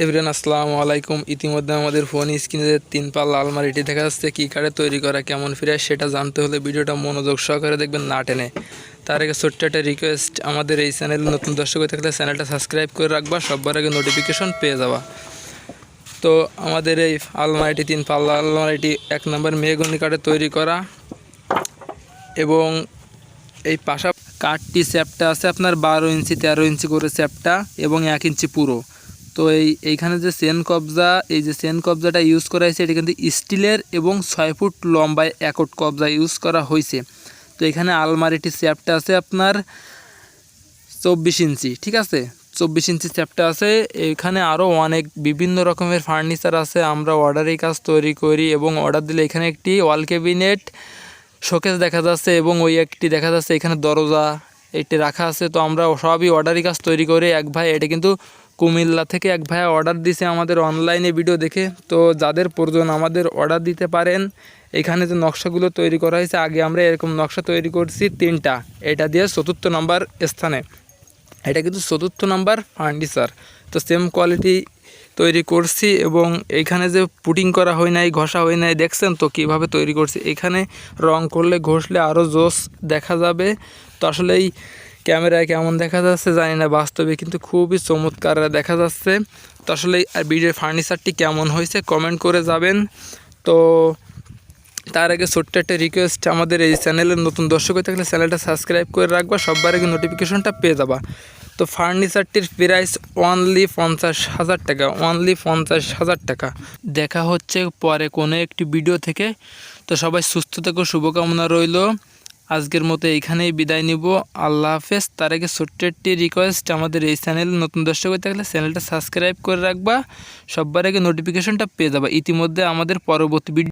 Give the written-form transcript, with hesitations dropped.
Everyone আসসালামু আলাইকুম। ইতিমধ্যে আমাদের ফোন স্ক্রিনে যে 3 পাল্লা আলমারিটি দেখা যাচ্ছে কী কাঠে তৈরি করা, কেমন ফিরে সেটা জানতে হলে ভিডিওটা মনোযোগ সহকারে দেখবেন, না টেনে। তার আগে ছোট্ট একটা রিকোয়েস্ট, আমাদের এই চ্যানেলে নতুন দর্শক হয়ে থাকলে চ্যানেলটা সাবস্ক্রাইব করে রাখবা, সবার আগে নোটিফিকেশন পেয়ে যাওয়া। তো আমাদের এই আলমারিটি 3 পাল্লা আলমারিটি 1 নম্বর মেহগনি কাঠে তৈরি করা, এবং এই পাশা কাঠটি চ্যাপটা আছে আপনার 12 ইঞ্চি 13 ইঞ্চি করে চ্যাপটা এবং 1 ইঞ্চি পুরো। তো এইখানে যে চেন কবজা, এই যে চেন কবজাটা ইউজ করা হয়েছে এটা কিন্তু স্টিলের এবং 6 ফুট লম্বায় একট কবজা ইউজ করা হয়েছে। তো এখানে আলমারিটি চ্যাপটা আছে আপনার 24 ইঞ্চি, ঠিক আছে, 24 ইঞ্চি চ্যাপটা আছে। এখানে আরও অনেক বিভিন্ন রকমের ফার্নিচার আছে, আমরা অর্ডারের কাজ তৈরি করি এবং অর্ডার দিলে এখানে একটি ওয়াল ক্যাবিনেট শোকেস দেখা যাচ্ছে এবং ওই একটি দেখা যাচ্ছে এখানে দরজা এটি রাখা আছে। তো আমরা সবই অর্ডারি কাজ তৈরি করি। এক ভাই, এটা কিন্তু কুমিল্লা থেকে এক ভাই অর্ডার দিছে আমাদের অনলাইনে ভিডিও দেখে। তো যাদের প্রয়োজন আমাদের অর্ডার দিতে পারেন। এখানে যে নকশাগুলো তৈরি করা হয়েছে, আগে আমরা এরকম নকশা তৈরি করছি 3টা, এটা দিয়ে 4র্থ নম্বর স্থানে, এটা কিন্তু 4র্থ নম্বর ফার্নিচার। তো সেম কোয়ালিটি তৈরি করছি এবং এইখানে যে পুটিং করা হয় নাই, ঘষা হয় নাই, দেখছেন তো কিভাবে তৈরি করছি। এখানে রং করলে ঘষলে আরও জোস দেখা যাবে। তো আসলে এই ক্যামেরায় কেমন দেখা যাচ্ছে জানি না, বাস্তবে কিন্তু খুবই চমৎকার দেখা যাচ্ছে। তো আসলে ভিডিওর ফার্নিচারটি কেমন হয়েছে কমেন্ট করে যাবেন। তো তার আগে ছোট্ট একটা রিকোয়েস্ট, আমাদের এই চ্যানেলের নতুন দর্শক হয়ে থাকলে চ্যানেলটা সাবস্ক্রাইব করে রাখবা, সবার আগে নোটিফিকেশনটা পেয়ে যাবা। তো ফার্নিচারটির প্রাইস অনলি 50,000 টাকা, অনলি 50,000 টাকা। দেখা হচ্ছে পরে কোনো একটি ভিডিও থেকে। তো সবাই সুস্থ থেকো, শুভকামনা রইল। আজকের মতো এইখানেই বিদায় নিব, আল্লাহ হাফেজ। তার আগে ছোট্ট একটি রিকোয়েস্ট, আমাদের এই চ্যানেল নতুন দর্শক হয়ে থাকলে চ্যানেলটা সাবস্ক্রাইব করে রাখবা, সবার আগে নোটিফিকেশনটা পেয়ে যাবা। ইতিমধ্যে আমাদের পরবর্তী ভিডিও